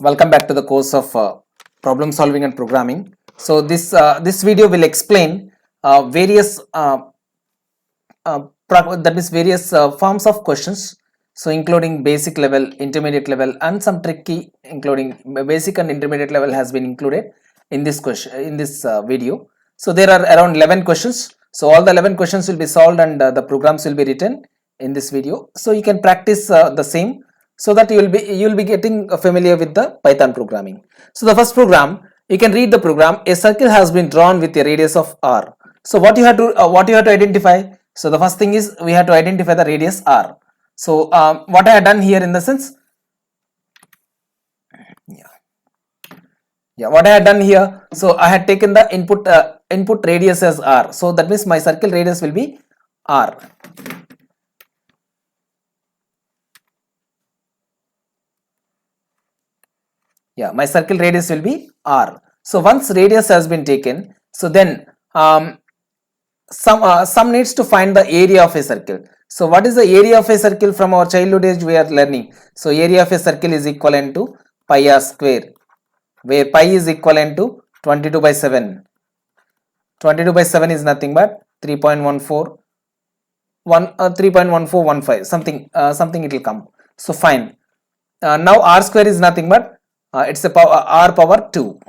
Welcome back to the course of problem solving and programming. So this video will explain various that means various forms of questions. So including basic level, intermediate level, and some tricky, including basic and intermediate level has been included in this question in this video. So there are around 11 questions. So all the 11 questions will be solved and the programs will be written in this video. So you can practice the same so that you will be getting familiar with the Python programming. So the first program, you can read the program. A circle has been drawn with a radius of r. So what you have to identify. So the first thing is we have to identify the radius r. So what I have done here in the sense, what I had done here. So I had taken the input radius as r. So that means my circle radius will be r. My circle radius will be r. So once radius has been taken, so then some needs to find the area of a circle. So what is the area of a circle? From our childhood age we are learning. So area of a circle is equivalent to pi r square, where pi is equivalent to 22 by 7. 22 by 7 is nothing but 3.14 3.1415 something it will come. So fine. Now r square is nothing but it's a power r power 2.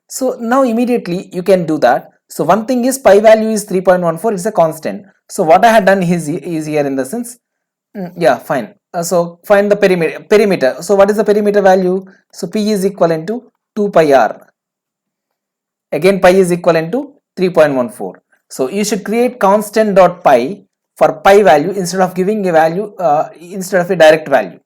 So now immediately you can do that. So one thing is pi value is 3.14, it's a constant. So what I had done is here in the sense, fine. So find the perimeter. So what is the perimeter value? So p is equivalent to 2 pi r. Again pi is equivalent to 3.14. So you should create constant dot pi for pi value instead of giving a value instead of a direct value.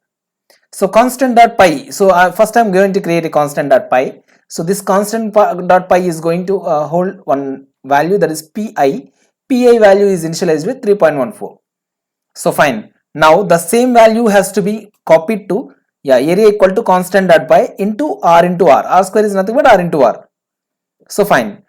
So constant dot pi. So first I'm going to create a constant dot pi. So this constant dot pi is going to hold one value, that is pi. Pi value is initialized with 3.14. So fine. Now the same value has to be copied to area equal to constant dot pi into r into r. R square is nothing but r into r. So fine.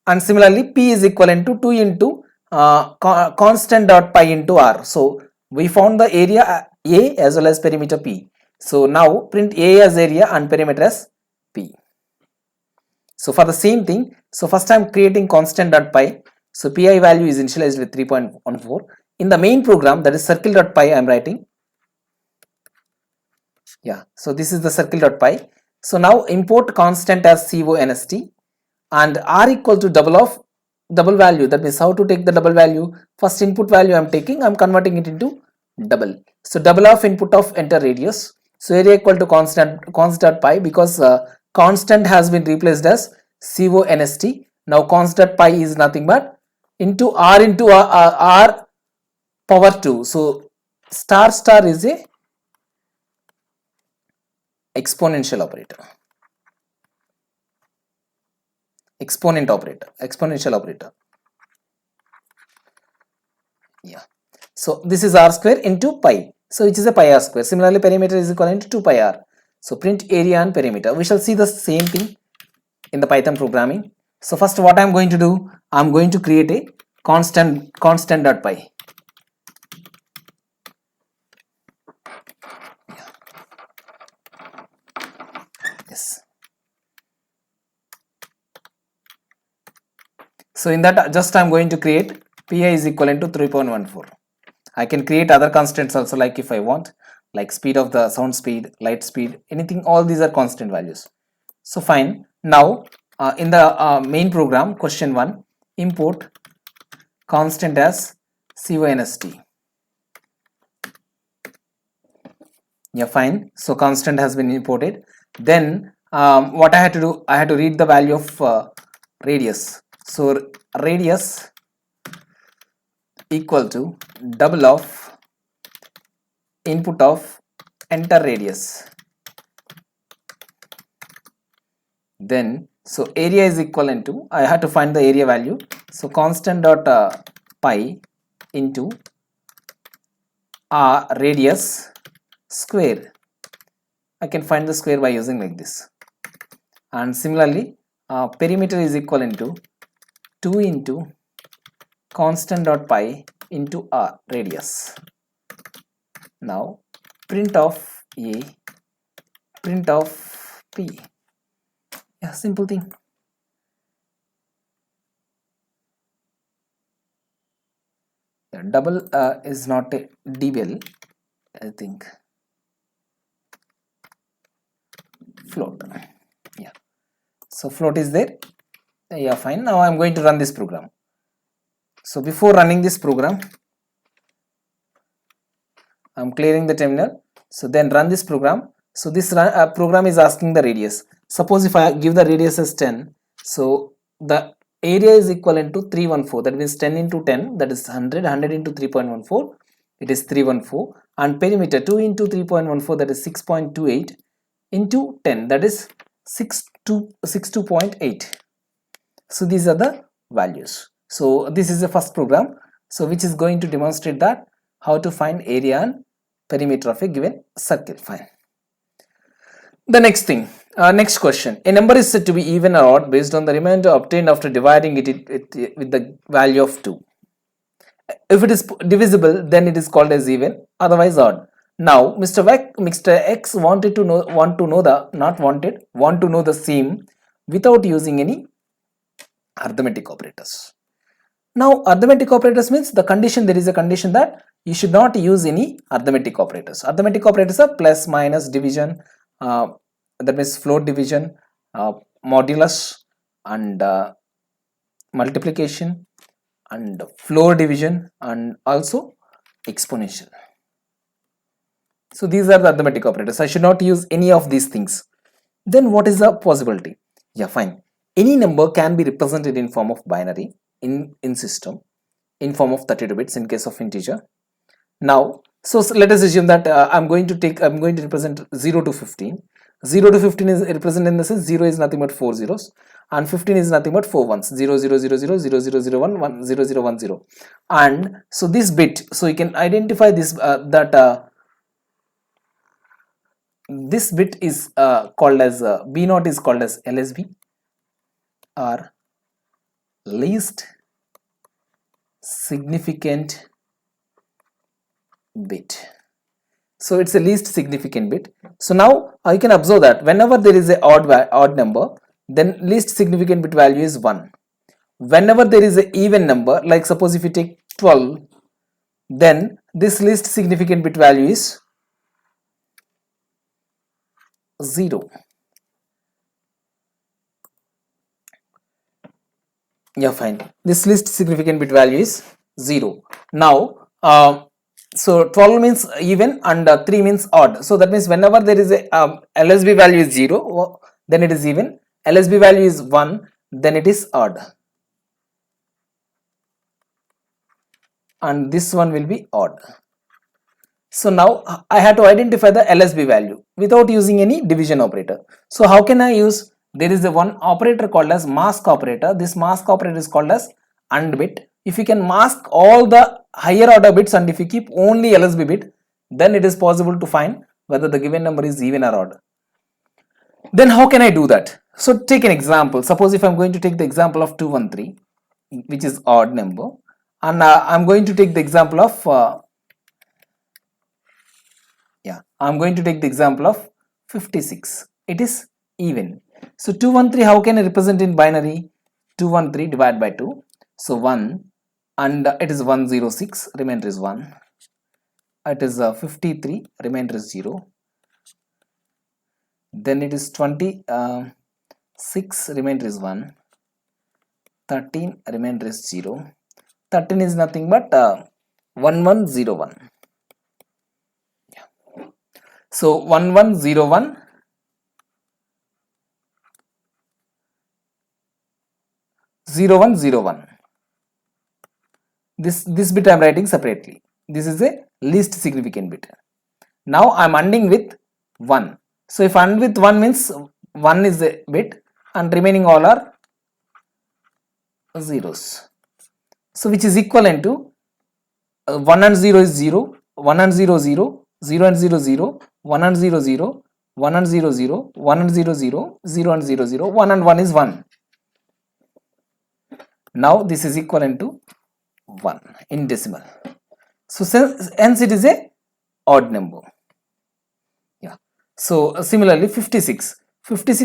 And similarly p is equivalent to 2 into constant dot pi into r. So we found the area a as well as perimeter p. So now print a as area and perimeter as p. So for the same thing, so first I am creating constant dot pi. So pi value is initialized with 3.14. In the main program, that is circle dot pi, I am writing. So this is the circle dot pi. So now import constant as const and r equal to double value. That means how to take the double value. First input value I am taking, I am converting it into double. So double of input of enter radius. So area equal to constant pi, because constant has been replaced as const. Now constant pi is nothing but into r power 2. So star is a exponential operator, exponential operator. So this is r square into pi. So which is a pi r square. Similarly, perimeter is equal to 2 pi r. So print area and perimeter. We shall see the same thing in the Python programming. So first what I am going to do, I am going to create a constant dot pi. Yes. So in that just I am going to create pi is equivalent to 3.14. I can create other constants also, like if I want, like speed of the sound speed, light speed, anything, all these are constant values. So fine. Now in the main program, question 1, import constant as const. Fine. So constant has been imported. Then what I had to do, I had to read the value of radius. So radius equal to double of input of enter radius. Then so area is equivalent to, I had to find the area value. So constant dot pi into radius square. I can find the square by using like this. And similarly perimeter is equivalent to 2 into constant dot pi into radius. Now print of a print of P. Yeah, simple thing. Yeah, double is not a double, I think. Float. Yeah, so float is there. Yeah, fine. Now I'm going to run this program. So before running this program, I'm clearing the terminal. So then run this program. So this program is asking the radius. Suppose if I give the radius as 10, so the area is equivalent to 314. That means 10 into 10, that is 100. 100 into 3.14, it is 314. And perimeter 2 into 3.14, that is 6.28 into 10, that is 62.8. So these are the values. So this is the first program, so which is going to demonstrate that how to find area and perimeter of a given circle. Fine. The next thing, next question. A number is said to be even or odd based on the remainder obtained after dividing it with the value of 2. If it is divisible, then it is called as even, otherwise odd. Now Mr. X want to know the same without using any arithmetic operators. Now arithmetic operators means there is a condition that you should not use any arithmetic operators. Arithmetic operators are plus, minus, division, that means float division, modulus, and multiplication, and floor division, and also exponential. So these are the arithmetic operators. I should not use any of these things. Then what is the possibility? Yeah, fine. Any number can be represented in form of binary in system, in form of 32 bits in case of integer. Now, so let us assume that I'm going to represent 0 to 15. 0 to 15 is represented in the sense 0 is nothing but 4 zeros and 15 is nothing but 4 ones, 0 0 0 0 0 0 0 1 1 0 0 1 0. And so this bit, so you can identify this this bit is called as B0 is called as LSB, or least significant bit. So it's a least significant bit. So now you can observe that whenever there is a odd number, then least significant bit value is 1. Whenever there is an even number, like suppose if you take 12, then this least significant bit value is 0. Yeah, fine. This least significant bit value is 0. Now so 12 means even and 3 means odd. So that means whenever there is a LSB value is 0, then it is even. LSB value is 1, then it is odd. And this one will be odd. So now I have to identify the LSB value without using any division operator. So how can I use? There is a one operator called as mask operator. This mask operator is called as AND bit. If you can mask all the higher order bits and if you keep only LSB bit, then it is possible to find whether the given number is even or odd. Then how can I do that? So take an example. Suppose if I'm going to take the example of 213, which is odd number, and I'm going to take the example of I'm going to take the example of 56. It is even. So 213, how can I represent in binary? 213 divided by 2. So 1, and it is 106, remainder is 1. It is 53, remainder is 0. Then it is 26, remainder is 1. 13, remainder is 0. 13 is nothing but 1101. So 1101, 0101. This bit I am writing separately. This is a least significant bit. Now I am ANDing with 1. So if AND with 1 means 1 is a bit and remaining all are zeros. So which is equivalent to 1 and 0 is 0, 1 and 0 0, 0 and 0 0, 1 and 0 0, 1 and 0 0, 1 and 0 0, 0 and 0 0, 1 and 1 is 1. Now this is equivalent to 1 in decimal. So hence it is a odd number. Yeah. So similarly 56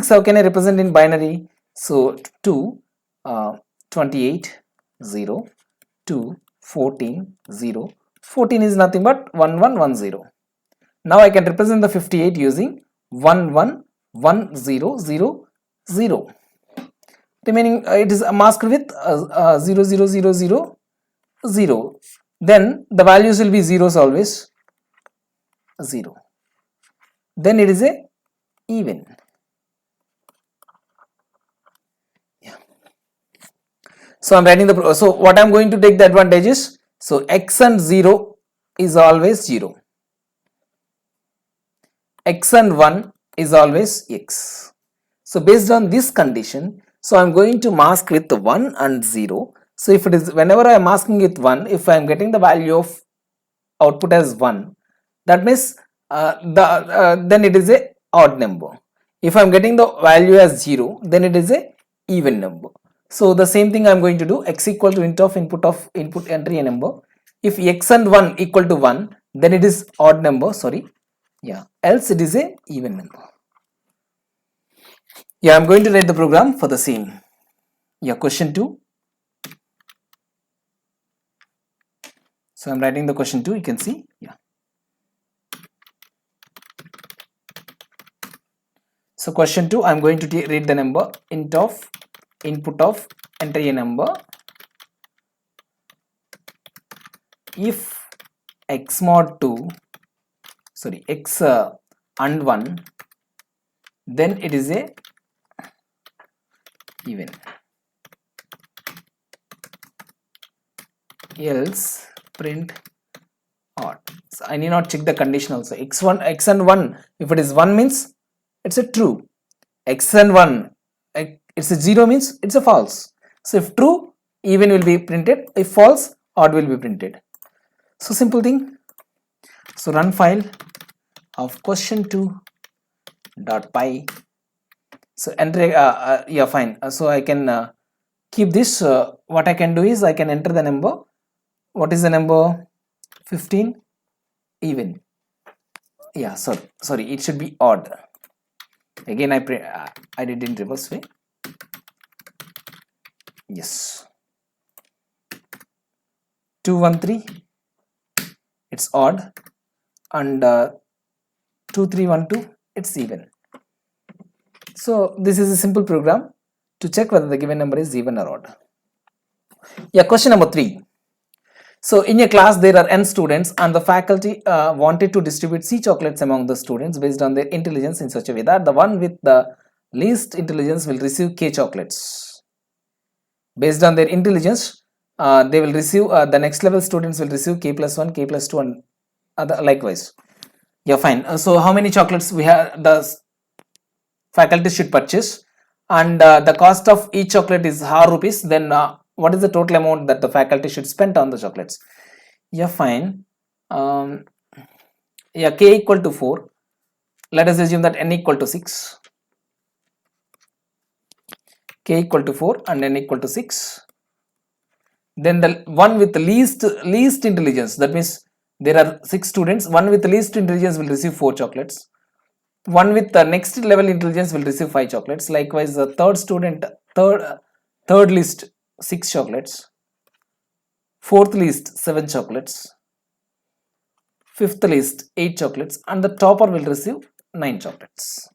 how can I represent in binary? So 2 28 0 2 14 0 14 is nothing but 1110. Now I can represent the 58 using 111000. Remaining it is masked with 00000. Then the values will be zeros always, 0. Then it is a even. Yeah. So I'm writing the, so what I'm going to take the advantage is, so x and 0 is always 0, x and 1 is always x. So based on this condition, so I'm going to mask with 1 and 0. So if it is, whenever I am masking with 1, if I am getting the value of output as 1, that means then it is a odd number. If I am getting the value as 0, then it is a even number. So the same thing I am going to do, x equal to int of input entry a number. If x and 1 equal to 1, then it is odd number, sorry, yeah, else it is a even number. Yeah, I'm going to write the program for the same. Yeah, question 2. So I'm writing the question 2, you can see. Yeah. So question 2, I'm going to read the number int of input of enter a number. If x mod 2, sorry, x and 1, then it is a even, else print odd. So I need not check the condition also. X and 1, if it is 1 means it's a true, x and 1 it's a 0 means it's a false. So if true, even will be printed, if false, odd will be printed. So simple thing. So run file of question2.py. So enter yeah, fine. So I can keep this. What I can do is I can enter the number. What is the number? 15 even. Yeah, sorry, it should be odd. Again I did in reverse way. Yes, 213 it's odd, and 2312 it's even. So this is a simple program to check whether the given number is even or odd. Yeah, question number 3. So in a class there are n students and the faculty wanted to distribute C chocolates among the students based on their intelligence in such a way that the one with the least intelligence will receive K chocolates. Based on their intelligence, they will receive, the next level students will receive K plus 1, K plus 2 and other likewise. Yeah, fine. So how many chocolates we have, the faculty should purchase, and the cost of each chocolate is ₹. Then what is the total amount that the faculty should spend on the chocolates? Yeah, fine. Yeah, K equal to 4. Let us assume that n equal to 6. K equal to 4 and n equal to 6. Then the one with the least intelligence, that means there are 6 students, one with the least intelligence will receive 4 chocolates. One with the next level intelligence will receive 5 chocolates. Likewise, the third least 6 chocolates, fourth least 7 chocolates, fifth least 8 chocolates, and the topper will receive 9 chocolates.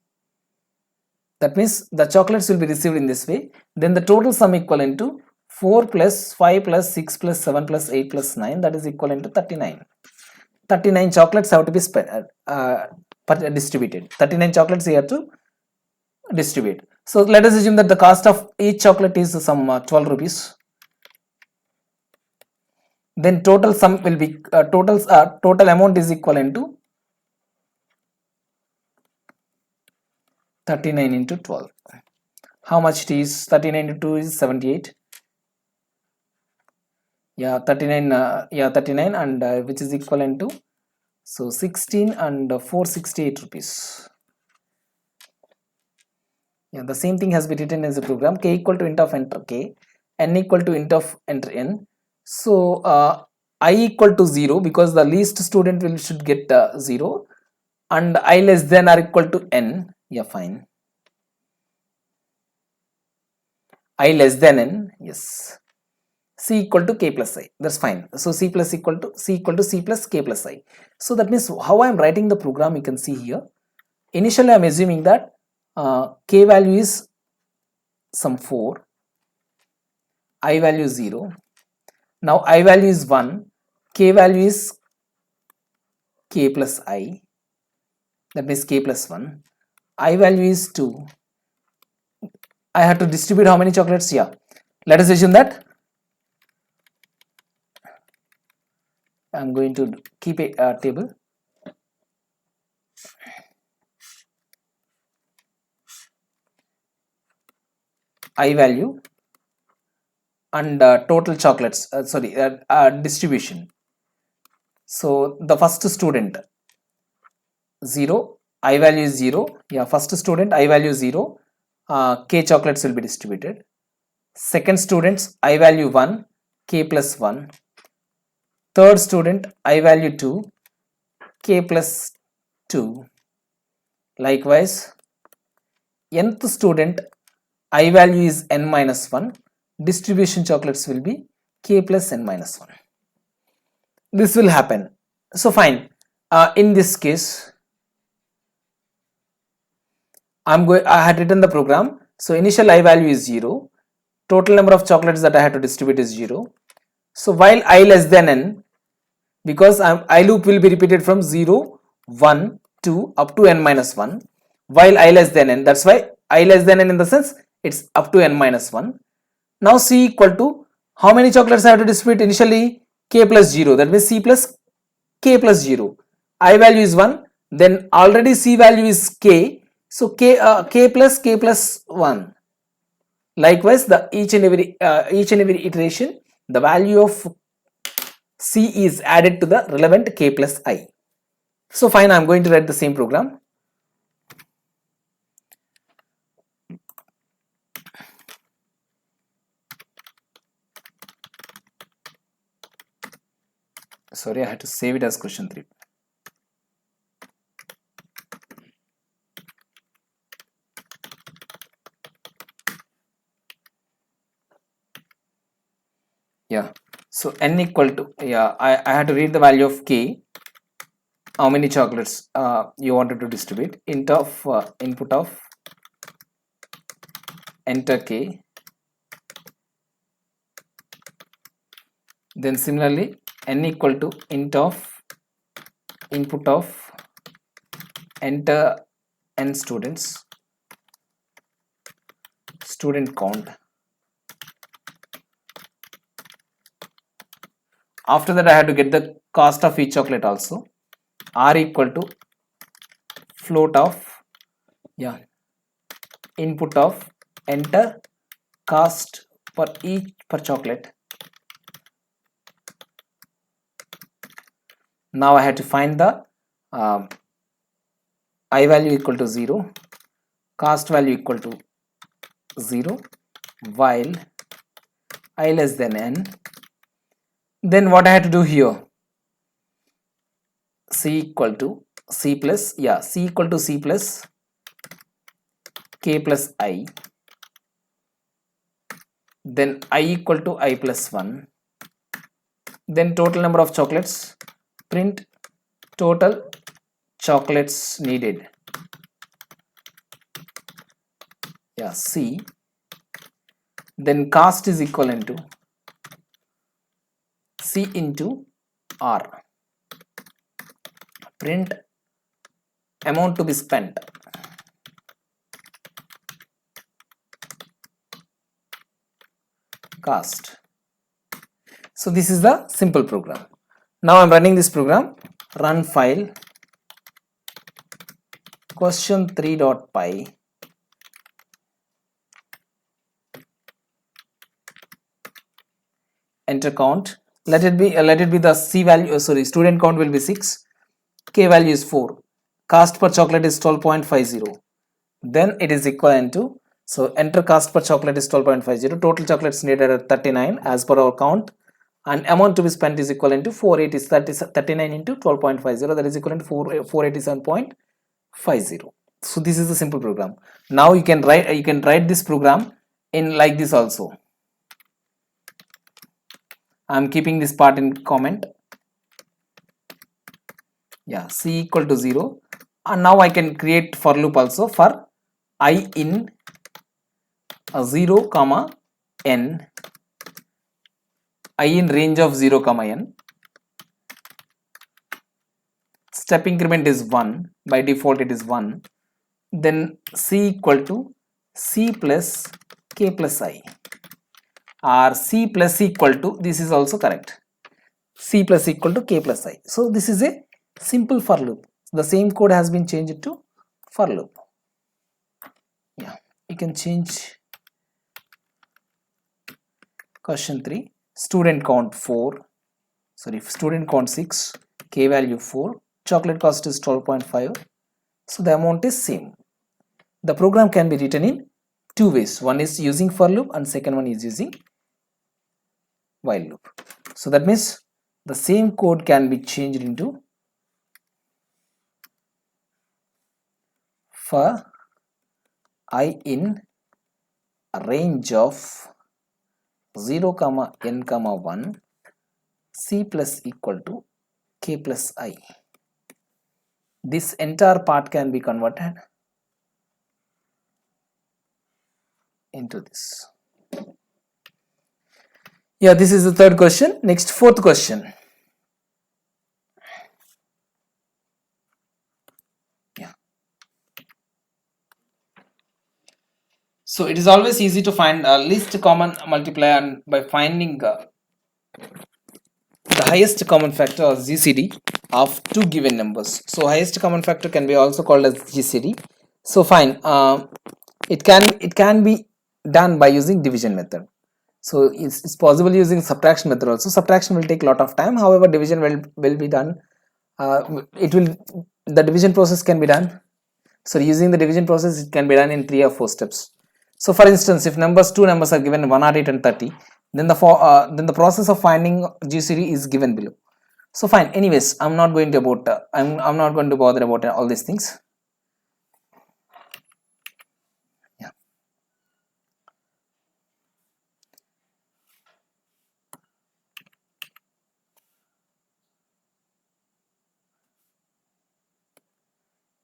That means the chocolates will be received in this way. Then the total sum equivalent to 4 plus 5 plus 6 plus 7 plus 8 plus 9, that is equivalent to 39. 39 chocolates have to be distributed. 39 chocolates here to distribute. So let us assume that the cost of each chocolate is some ₹12. Then total sum will be total amount is equivalent to 39 into 12. How much it is? 39 into 2 is 78. Yeah, 39. Yeah, 39, and which is equivalent to, so 16 and ₹468. Yeah, the same thing has been written as a program. K equal to int of enter K, n equal to int of enter n. So I equal to 0 because the least student should get 0, and I less than or equal to n, yeah, fine, I less than n, yes, c equal to k plus I, that's fine. So c plus equal to c plus k plus I. So that means how I am writing the program, you can see here. Initially I am assuming that k value is some 4, I value 0, now I value is 1, k value is k plus I, that means k plus 1, I value is 2, I have to distribute how many chocolates, yeah, let us assume that I'm going to keep a table. I value and total chocolates, distribution. So the first student 0, I value is 0, yeah, first student I value 0, k chocolates will be distributed. Second students I value 1, k plus 1. Third student I value 2, k plus 2. Likewise, nth student I value is n minus 1, distribution chocolates will be k plus n minus 1. This will happen. So fine, in this case I had written the program. So initial I value is 0, total number of chocolates that I had to distribute is 0. So while I less than n, because I loop will be repeated from 0, 1, 2 up to n minus 1, while I less than n, that's why I less than n in the sense it's up to n minus 1. Now c equal to how many chocolates I have to distribute? Initially k plus 0, that means c plus k plus 0, I value is 1, then already c value is k, so k plus 1. Likewise, the each and every iteration, the value of c is added to the relevant k plus I. So fine, I am going to write the same program. Sorry, I had to save it as question 3. Yeah, so n equal to, yeah, I had to read the value of k, how many chocolates you wanted to distribute, int of input of enter k, then similarly n equal to int of input of enter n students, student count. After that I had to get the cost of each chocolate also, r equal to float of, yeah, input of enter cost per chocolate. Now I had to find the I value equal to 0, cost value equal to 0, while I less than n. Then what I had to do here, c equal to c plus, yeah, c equal to c plus k plus I, then I equal to I plus 1, then total number of chocolates, print total chocolates needed, yeah, c, then cost is equivalent to c into r, print amount to be spent, cost. So this is the simple program. Now I'm running this program, run file question3.py, enter count, let it be the c value, student count will be 6, k value is 4, cost per chocolate is 12.50, then it is equivalent to, so enter cost per chocolate is 12.50, total chocolates needed are 39 as per our count, and amount to be spent is equivalent to 39 into 12.50, that is equivalent to 487.50. so this is the simple program. Now you can write this program in like this also. I'm keeping this part in comment. Yeah, c equal to 0, and now I can create for loop also for I in 0 comma n, I in range of 0 comma n. Step increment is 1, by default it is 1. Then c equal to c plus k plus I, or c plus equal to, this is also correct, c plus equal to k plus I. So this is a simple for loop. The same code has been changed to for loop. Yeah, you can change question 3. Student count 4, sorry, student count 6, k value 4, chocolate cost is 12.5. so the amount is same. The program can be written in two ways. One is using for loop and second one is using while loop. So that means the same code can be changed into for I in a range of 0 comma n comma 1, c plus equal to k plus I. This entire part can be converted into this. Yeah, this is the third question. Next, fourth question. Yeah. So it is always easy to find a least common multiplier, and by finding the highest common factor or GCD of two given numbers. So highest common factor can be also called as GCD. So fine, it can be done by using division method. So it's possible using subtraction method also. Subtraction will take a lot of time. However, division will be done. The division process can be done. So using the division process, it can be done in 3 or 4 steps. So for instance, if two numbers are given 108 and 30, then the process of finding GCD is given below. So fine. Anyways, I'm not going to bother about all these things. Yeah.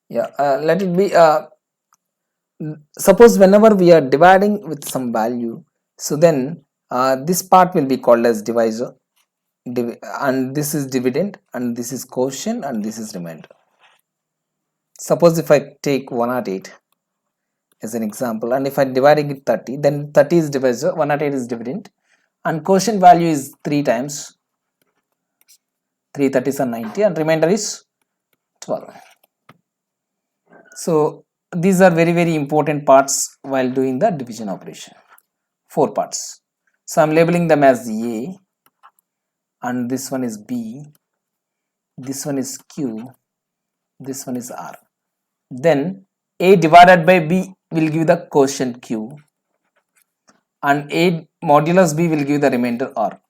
Yeah. Let it be. Suppose whenever we are dividing with some value, so then this part will be called as divisor, and this is dividend, and this is quotient, and this is remainder. Suppose if I take 108 as an example, and if I dividing it 30, then 30 is divisor, 108 is dividend, and quotient value is 3 times 3 30s are 90, and remainder is 12. So these are very important parts while doing the division operation. 4 parts. So I'm labeling them as A, and this one is B, this one is Q, this one is R. Then A divided by B will give the quotient Q, and A modulus B will give the remainder R.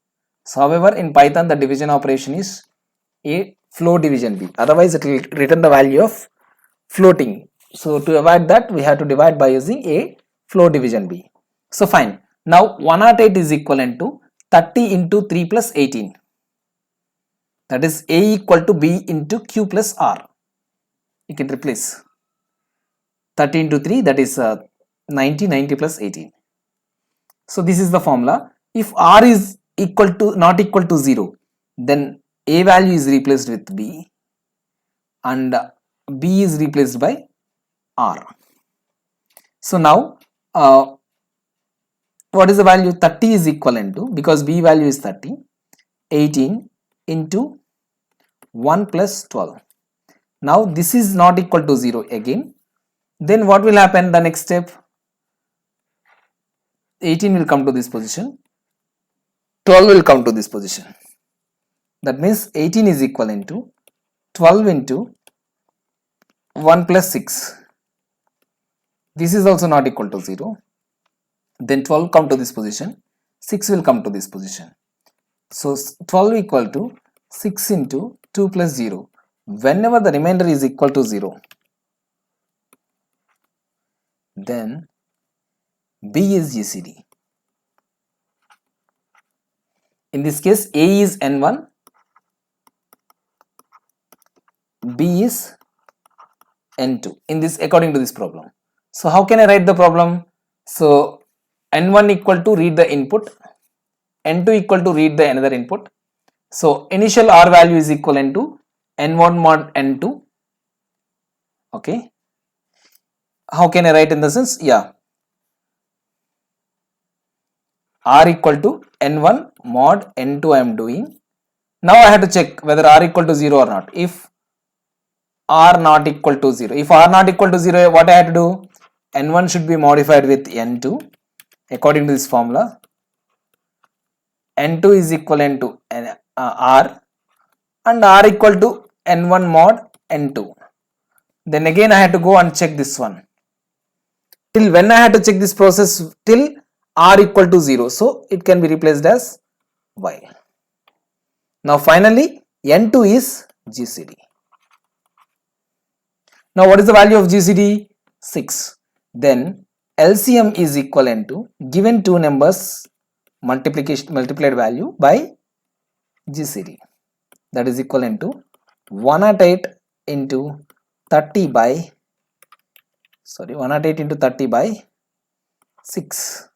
So however, in Python the division operation is A float division B, otherwise it will return the value of floating. So to avoid that, we have to divide by using A float division B. So fine. Now 108 is equivalent to 30 into 3 plus 18. That is A equal to B into Q plus R. You can replace 30 into 3, that is 90 plus 18. So this is the formula. If R is not equal to 0, then A value is replaced with B and B is replaced by R. So now what is the value? 30 is equivalent to, because B value is 30, 18 into 1 plus 12. Now this is not equal to 0 again. Then what will happen? The next step, 18 will come to this position, 12 will come to this position. That means 18 is equivalent to 12 into 1 plus 6. This is also not equal to 0. Then 12 come to this position, 6 will come to this position. So 12 equal to 6 into 2 plus 0. Whenever the remainder is equal to 0, then B is GCD. In this case, A is N1, B is N2 in this according to this problem. So how can I write the problem? So N1 equal to read the input, N2 equal to read the another input. So initial R value is equivalent to N1 mod N2. Okay. How can I write in the sense? Yeah. R equal to N1 mod N2 I am doing. Now I have to check whether R equal to 0 or not. If R not equal to 0. If R not equal to 0, what I have to do? N1 should be modified with N2 according to this formula. N2 is equivalent to R and R equal to N1 mod N2. Then again I have to go and check this one. Till when I had to check this process? Till R equal to 0. So it can be replaced as while. Now finally N2 is GCD. Now what is the value of GCD? 6. Then LCM is equivalent to given two numbers multiplied value by GCD. That is equivalent to 108 into 30 by 108 into 30 by 6.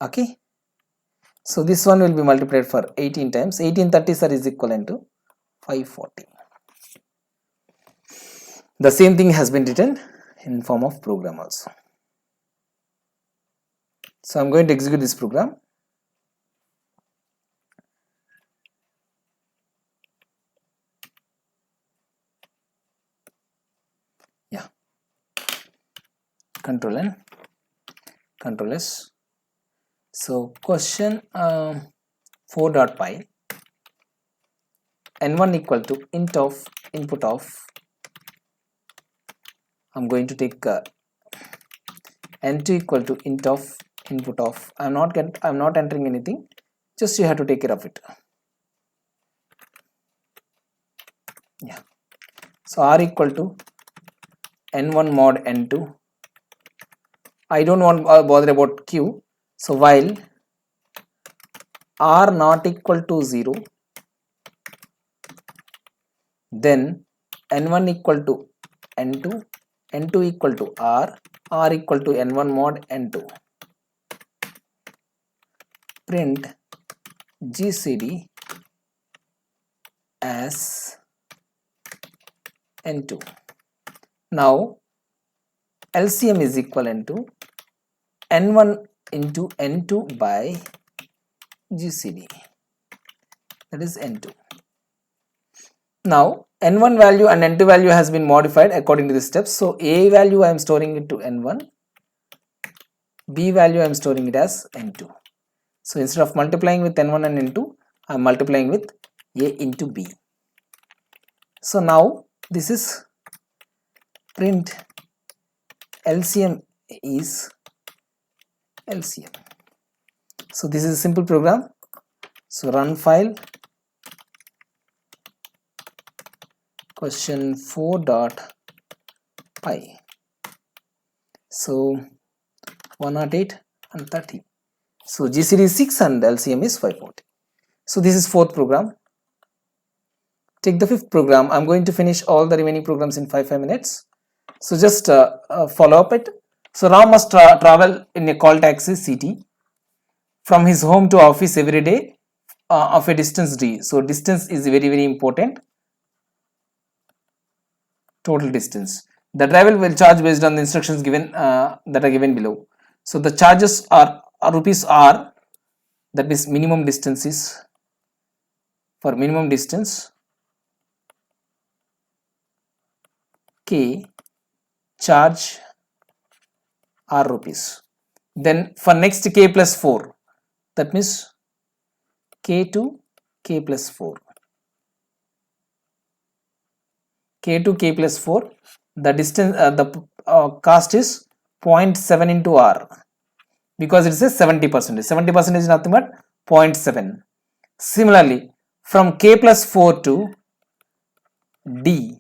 Okay. So this one will be multiplied for 18 times. 18 30 sir is equivalent to 540. The same thing has been written in form of program also. So I'm going to execute this program. Yeah. Control N, Control S. So question 4.py N1 equal to int of input of, I'm going to take N2 equal to int of input of, I'm not entering anything, just you have to take care of it. Yeah. So R equal to N1 mod N2. I don't want bother about Q. So while R not equal to 0, then N1 equal to N2, N2 equal to R, R equal to N1 mod N2. Print GCD as N2. Now LCM is equivalent to N1 into N2 by GCD, that is N2. Now N1 value and N2 value has been modified according to the steps. So A value I am storing it to N1, B value I am storing it as N2. So instead of multiplying with N1 and N2, I am multiplying with A into B. So now this is print LCM is LCM. So this is a simple program. So run file, question 4.py. So 108 and 30. So GCD is 6 and LCM is 540. So this is fourth program. Take the fifth program. I'm going to finish all the remaining programs in 5 minutes. So just follow up it. So Ram must travel in a call taxi CT from his home to office every day of a distance D. So distance is very important. Total distance. The driver will charge based on the instructions given that are given below. So the charges are rupees R, that means minimum distance is, for minimum distance K, charge R rupees. Then for next K plus 4, that means K to K plus 4. K to K plus 4, the distance, cost is 0.7 into R, because it is a 70%. 70% is nothing but 0.7. Similarly, from k plus 4 to D,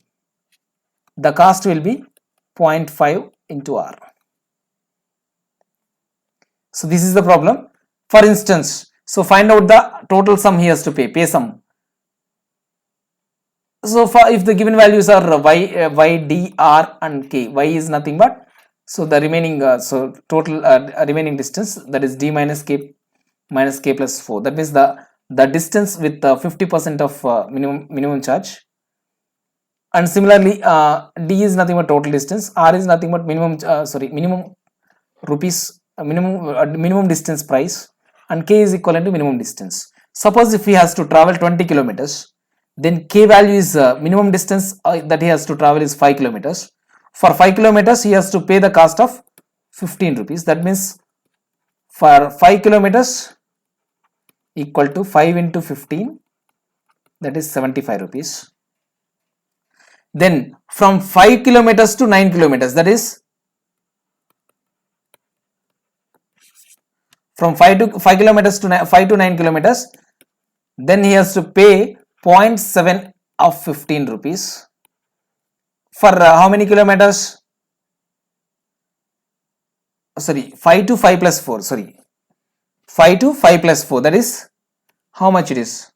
the cost will be 0.5 into R. So this is the problem. For instance, so find out the total sum he has to pay sum. So for if the given values are y, d, r and k, y is nothing but, so the remaining so total remaining distance, that is d minus k plus 4. That means the distance with 50% of minimum charge. And similarly, d is nothing but total distance, r is nothing but minimum minimum rupees, minimum distance price, and k is equivalent to minimum distance. Suppose if he has to travel 20 kilometers, then k value is minimum distance that he has to travel is 5 kilometers. For 5 kilometers he has to pay the cost of 15 rupees. That means for 5 kilometers equal to 5 into 15, that is 75 rupees. Then from 5 kilometers to 9 kilometers, that is from 5 kilometers to 5 to 9 kilometers, then he has to pay 0.7 of 15 rupees. For how many kilometers? Sorry, 5 to 5 plus 4, sorry, 5 to 5 plus 4, that is how much it is?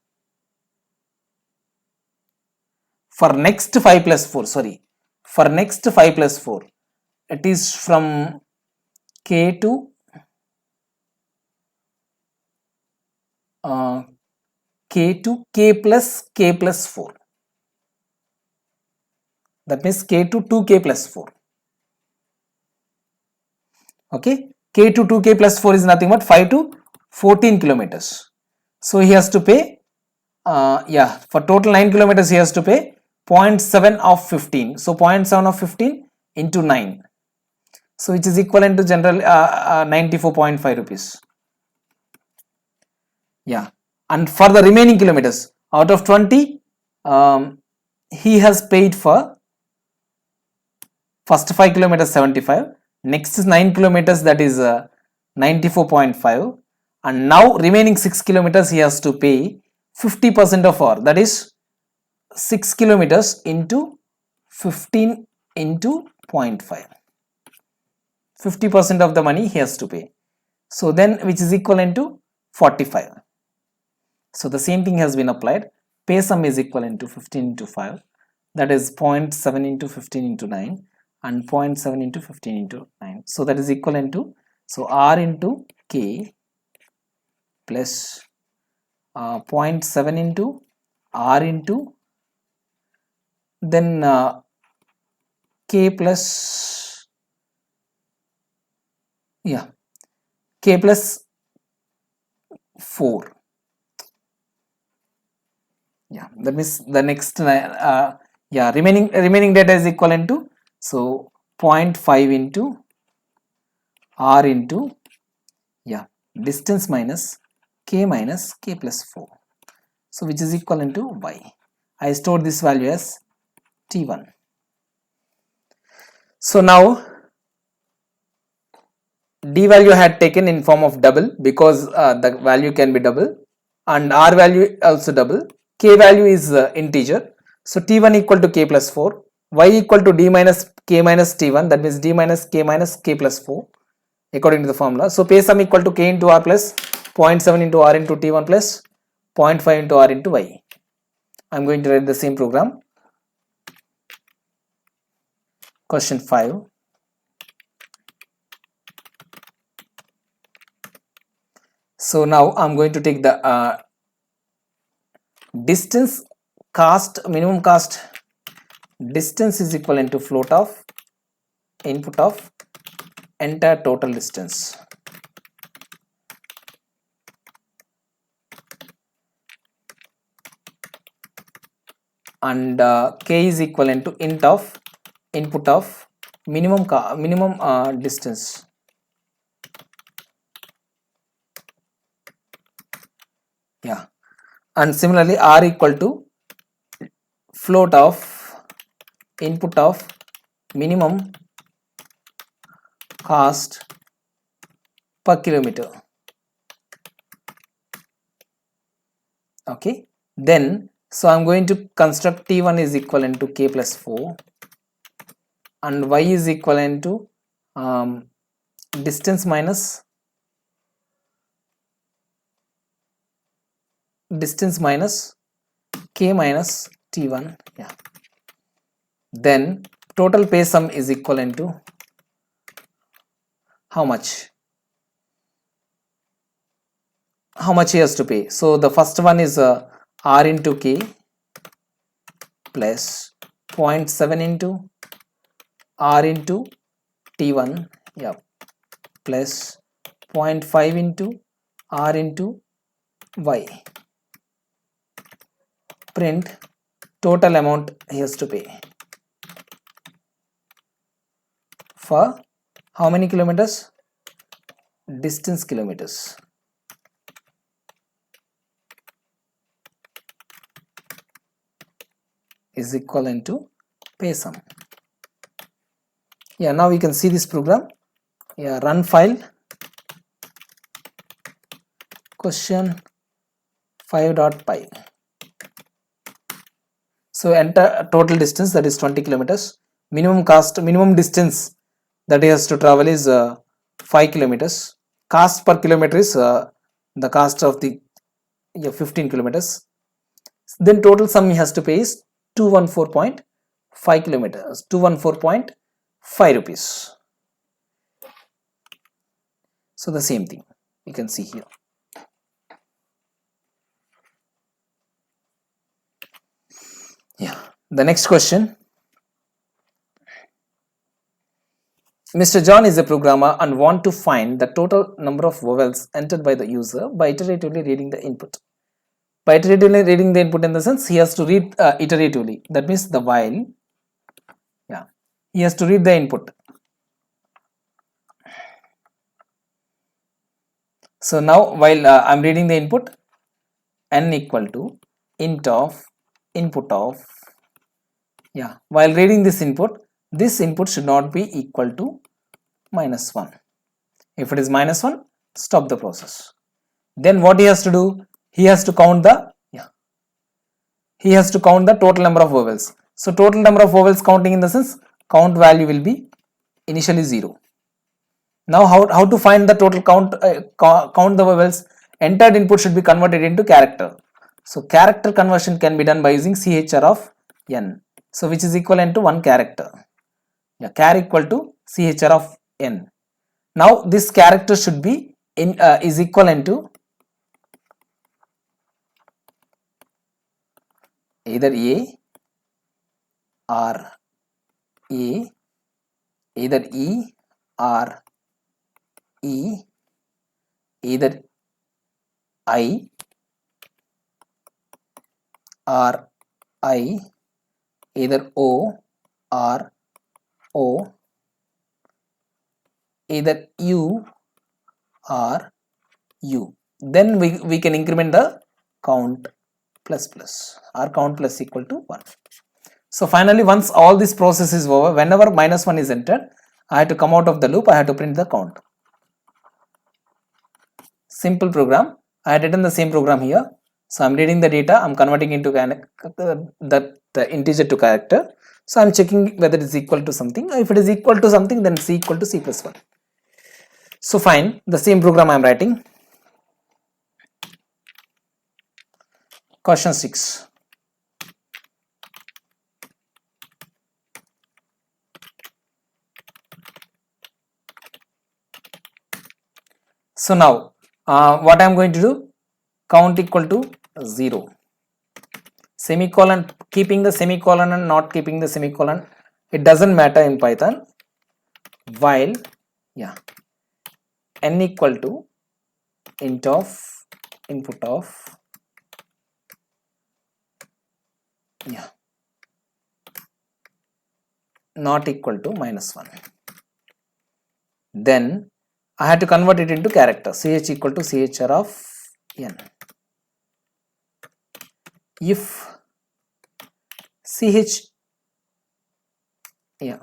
For next 5 plus 4, sorry, for next 5 plus 4, it is from k to k plus 4. That means k to 2k plus 4. Okay, k to 2k plus 4 is nothing but 5 to 14 kilometers. So he has to pay, for total 9 kilometers he has to pay 0.7 of 15. So 0.7 of 15 into 9. So which is equivalent to general 94.5 rupees. Yeah, and for the remaining kilometers, out of 20, he has paid for first 5 kilometers 75, next is 9 kilometers, that is 94.5, and now remaining 6 kilometers he has to pay 50% of R, that is 6 kilometers into 15 into 0.5. 50% of the money he has to pay. So then which is equivalent to 45. So the same thing has been applied. Pay sum is equivalent to 15 into 5, that is 0.7 into 15 into 9 and 0.7 into 15 into 9. So that is equivalent to, so R into K plus 0.7 into R into then K plus, yeah, K plus 4. Yeah, that means the next remaining data is equivalent to, so 0.5 into R into distance minus k plus 4. So which is equivalent to y. I stored this value as t1. So now d value I had taken in form of double because the value can be double, and r value also double. K value is integer. So t1 equal to k plus 4, y equal to d minus k minus t1, that means d minus k plus 4 according to the formula. So pay sum equal to k into r plus 0.7 into r into t1 plus 0.5 into r into y. I am going to write the same program. Question 5. So now I am going to take the distance cost, minimum cost, distance is equivalent to float of input of entire total distance. And k is equivalent to int of input of minimum distance. Yeah, and similarly r equal to float of input of minimum cost per kilometer. Okay, then so I'm going to construct t1 is equivalent to k plus 4 and y is equivalent to distance minus k minus t1. Yeah, then total pay sum is equivalent to how much he has to pay. So the first one is r into k plus 0.7 into r into t1, yeah, plus 0.5 into r into y. Print total amount he has to pay for how many kilometers? Distance kilometers. Is equivalent to pay sum. Yeah, now we can see this program. Yeah, run file, question 5.py. So enter total distance, that is 20 kilometers. Minimum distance that he has to travel is 5 kilometers. Cost per kilometer is the cost of the 15 kilometers. Then total sum he has to pay is 214.5 kilometers, 214.5 rupees. So the same thing you can see here. Yeah, the next question. Mr. John is a programmer and want to find the total number of vowels entered by the user by iteratively reading the input. By iteratively reading the input in the sense he has to read iteratively. That means the while, yeah, he has to read the input. So now while I'm reading the input, n equal to int of input of, yeah, while reading this input should not be equal to -1. If it is -1, stop the process. Then what he has to do? He has to count the total number of vowels. So total number of vowels counting in the sense count value will be initially 0. Now how to find the total count the vowels? Entered input should be converted into character. So character conversion can be done by using CHR of n. So which is equivalent to 1 character. Yeah, char equal to CHR of n. Now this character should be is equivalent to either A or A, either E or E, either I or I, either O or O, either U or U. Then we can increment the count plus or count plus equal to 1. So finally once all this process is over, whenever -1 is entered, I have to come out of the loop, I have to print the count. Simple program. I had written the same program here. So I'm reading the data, I'm converting into the integer to character. So I'm checking whether it is equal to something. If it is equal to something, then C equal to C plus 1. So fine, the same program I'm writing. Question 6. So now what I'm going to do? Count equal to 0. Semicolon, keeping the semicolon and not keeping the semicolon, it doesn't matter in Python. While, yeah, n equal to int of input of, yeah, not equal to -1. Then I had to convert it into character. Ch equal to chr of n. If ch, yeah,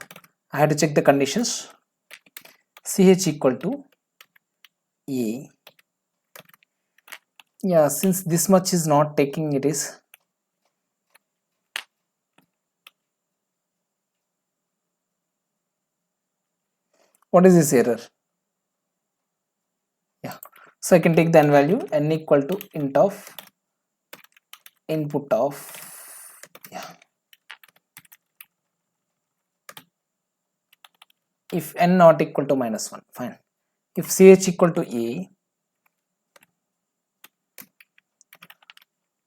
I had to check the conditions. Ch equal to a, Yeah, since this much is not taking, it is what is this error? Yeah, so I can take the n value, n equal to int of input of, yeah, if n not equal to -1, fine. If ch equal to a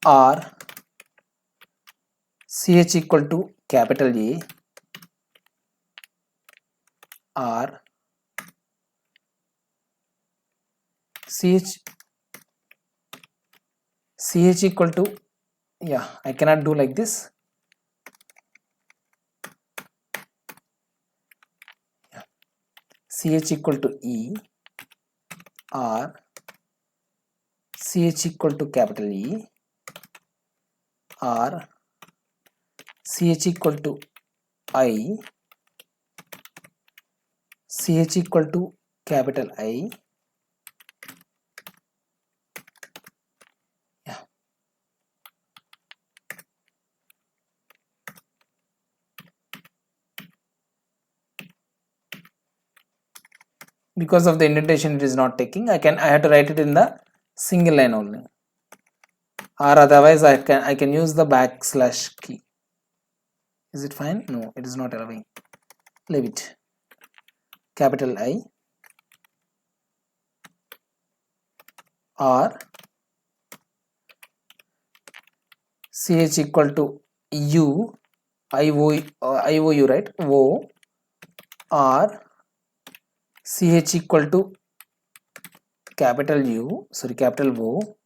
or ch equal to capital A or ch equal to, yeah, I cannot do like this. Yeah. ch equal to e or ch equal to capital E or ch equal to I, ch equal to capital I. Yeah, because of the indentation it is not taking, I have to write it in the single line only, or otherwise I can use the backslash key. Is it fine? No, it is not allowing. Leave it. Capital I or ch equal to u, iou, right, o, or ch equal to capital U, sorry, capital O,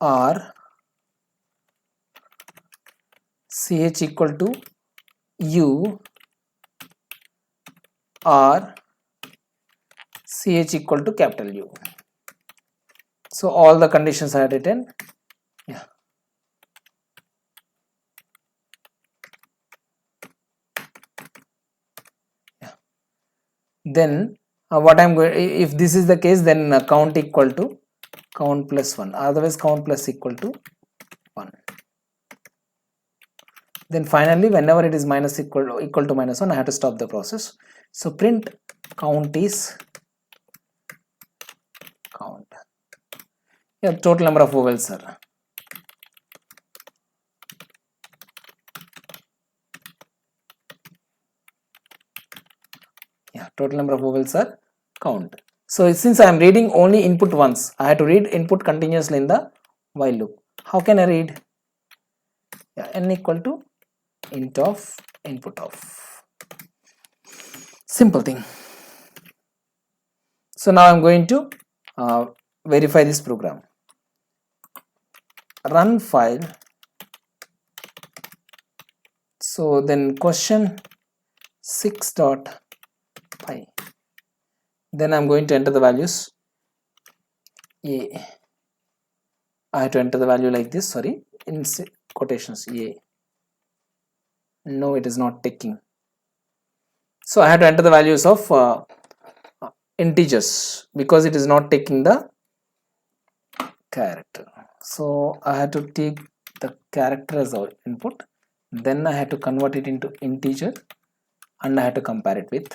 or ch equal to U or ch equal to capital U. So all the conditions are written. Yeah, yeah. Then what I'm going, if this is the case, then count equal to count plus 1, otherwise count plus equal to 1. Then finally whenever it is minus equal to -1, I have to stop the process. So print count is count. Yeah, total number of vowels, sir. Yeah, total number of vowels are count. So since I am reading only input once, I have to read input continuously in the while loop. How can I read? Yeah, n equal to int of input of. Simple thing. So now I'm going to verify this program. Run file. So then question 6.py. Then I'm going to enter the values. A. I have to enter the value like this, sorry, in quotations A. No, it is not taking. So I have to enter the values of integers because it is not taking the character. So I have to take the character as our input, then I have to convert it into integer and I have to compare it with,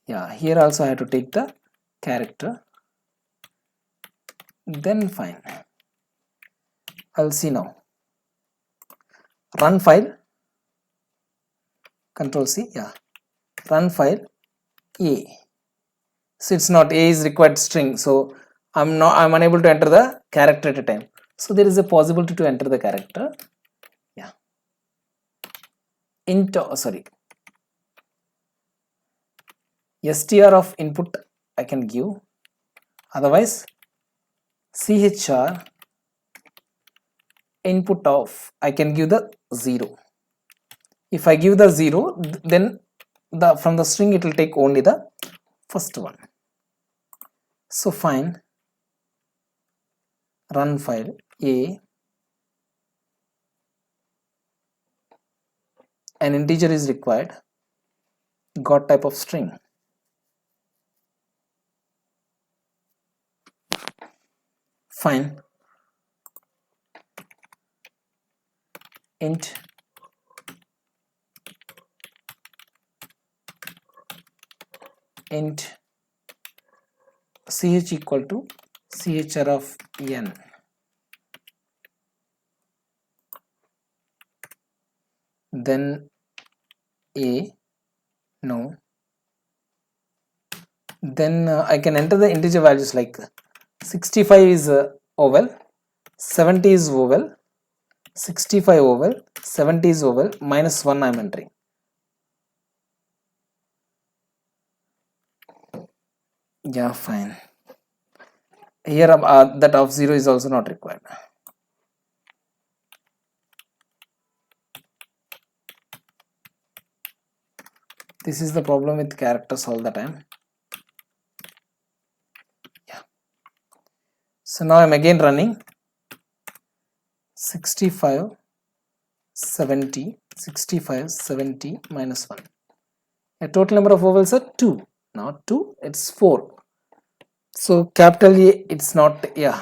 yeah, here also I have to take the character. Then fine, I'll see now. Run file, control C, yeah, run file A. So it's not, A is required string, so I'm unable to enter the character at a time. So there is a possibility to enter the character. Yeah, int, sorry, str of input I can give, otherwise chr input of I can give the 0. If I give the 0, then from the string it will take only the first one. So fine, run file A, an integer is required, got type of string. Fine. Int ch equal to chr of n. Then a no. Then I can enter the integer values like 65 is oval, 70 is oval, 65 oval, 70 is oval, -1 I am entering. Yeah, fine. Here that of 0 is also not required. This is the problem with characters all the time. Yeah. So now I'm again running 65 70 65 70 -1. A total number of vowels are 2, not 2, it's 4. So capital A, it's not, yeah,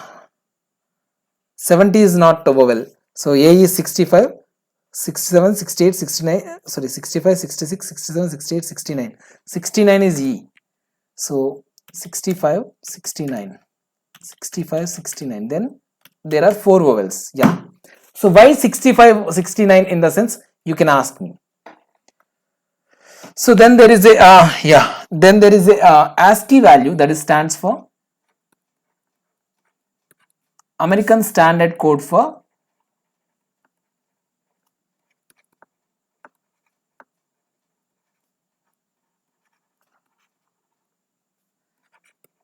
70 is not a vowel, so A is 65 67 68 69, sorry, 65 66 67 68 69, 69 is E, so 65 69 65 69, then there are 4 vowels. Yeah, so why 65 69 in the sense, you can ask me. So then there is a then there is a ASCII value that is stands for American Standard Code for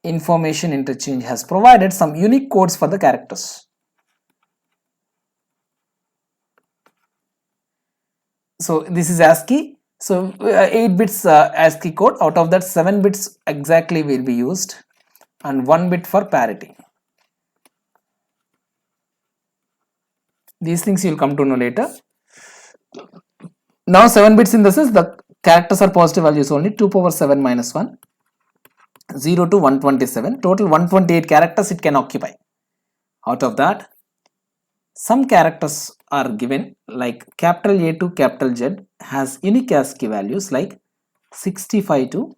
Information Interchange has provided some unique codes for the characters. So this is ASCII. So 8 bits ASCII code, out of that 7 bits exactly will be used and 1 bit for parity. These things you will come to know later. Now 7 bits in the sense the characters are positive values only, 2 power 7 minus 1, 0 to 127, total 128 characters it can occupy. Out of that, some characters are given like capital A to capital Z has unique ASCII values like 65 to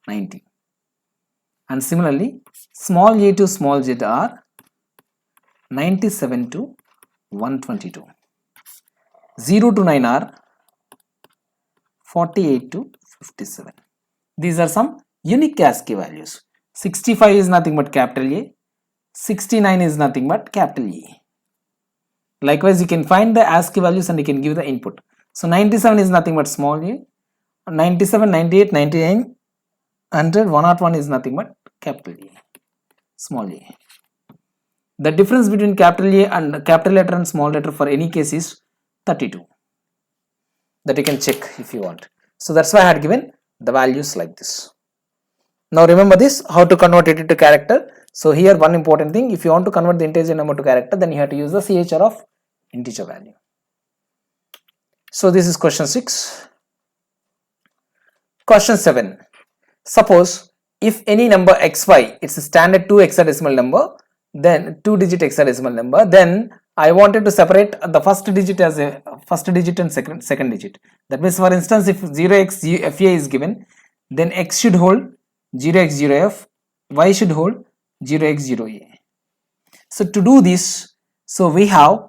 90, and similarly small a to small z are 97 to 122, 0 to 9 are 48 to 57. These are some unique ASCII values. 65 is nothing but capital A, 69 is nothing but capital E. Likewise, you can find the ASCII values and you can give the input. So 97 is nothing but small a, 97, 98, 99, 100, 101 is nothing but capital A, small a. The difference between capital A and capital letter and small letter for any case is 32. That you can check if you want. So that's why I had given the values like this. Now remember this, how to convert it into character. So here one important thing, if you want to convert the integer number to character, then you have to use the CHR of integer value. So this is question 6. Question 7. Suppose if any number xy, it's a standard 2 hexadecimal number, then 2-digit hexadecimal number, then I wanted to separate the first digit as a first digit and second digit. That means, for instance, if 0xfa is given, then x should hold 0x0f, y should hold 0x0a. So to do this, so we have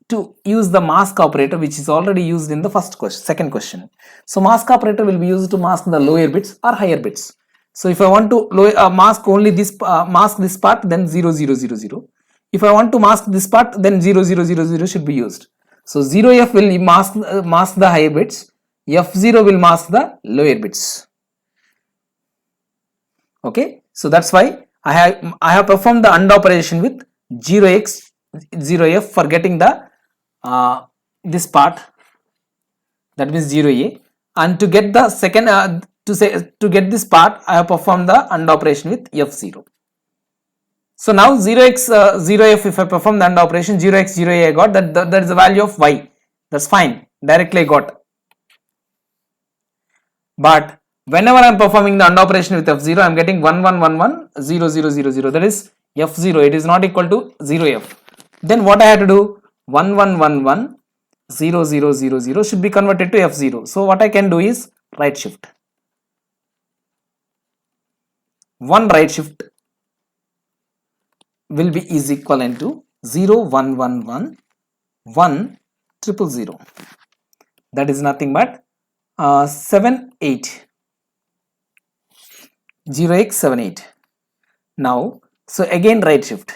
to use the mask operator, which is already used in the second question. So mask operator will be used to mask the lower bits or higher bits. So if I want to mask only this mask this part, then 0 0 0 0. If I want to mask this part, then 0 0 0 0 should be used. So 0f will mask the higher bits, f0 will mask the lower bits. Okay, so that's why I have performed the AND operation with 0x 0f for getting the this part, that means 0a, and to get the second to get this part, I have performed the AND operation with f0. So now 0x 0f, if I perform the AND operation, 0x 0a I got, that is the value of y. That's fine, directly I got. But whenever I am performing the AND operation with f0, I am getting 1 1 1 1 0 0 0 0. That is f0, it is not equal to 0f. Then what I have to do, 1 1 1 1 0 0 0 0 should be converted to f0. So what I can do is right shift. One right shift will be is equivalent to 0 1 1 1 1 0 0 0. That is nothing but 7 8 0x78. Now so again right shift.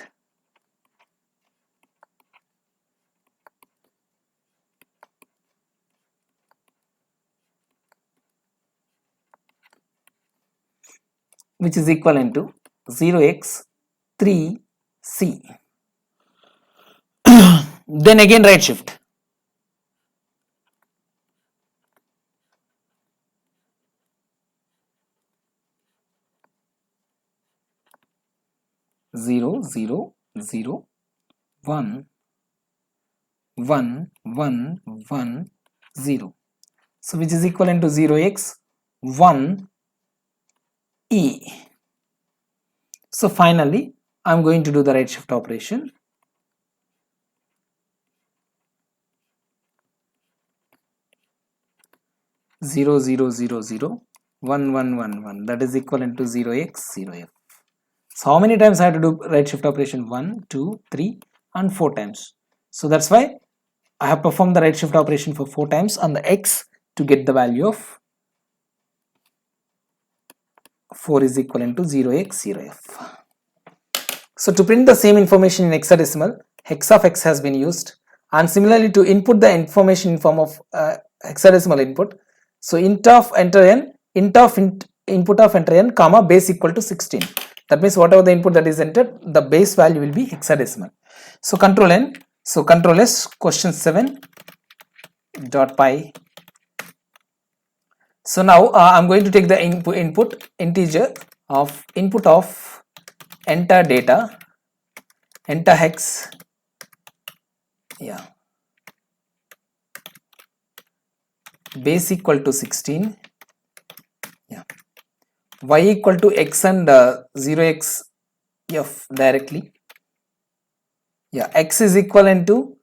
Which is equivalent to 0x3c. Then again right shift. 0 0 0 1 1 1 1 0. So which is equivalent to 0x1 e. So finally I'm going to do the right shift operation. 0 0 0 0 1 1 1 1, that is equivalent to 0x0f. So how many times I have to do right shift operation? 1 2 3 and 4 times. So that's why I have performed the right shift operation for 4 times on the x to get the value of 4 is equivalent to 0x0f. So to print the same information in hexadecimal, hex of x has been used, and similarly to input the information in form of hexadecimal input, so int of enter n, input of enter n comma base equal to 16. That means whatever the input that is entered, the base value will be hexadecimal. So control n, so control s, question 7 dot py. So now I'm going to take the input integer of input of enter data, enter hex, yeah, base equal to 16, yeah, y equal to x and 0x f directly, yeah, x is equivalent to,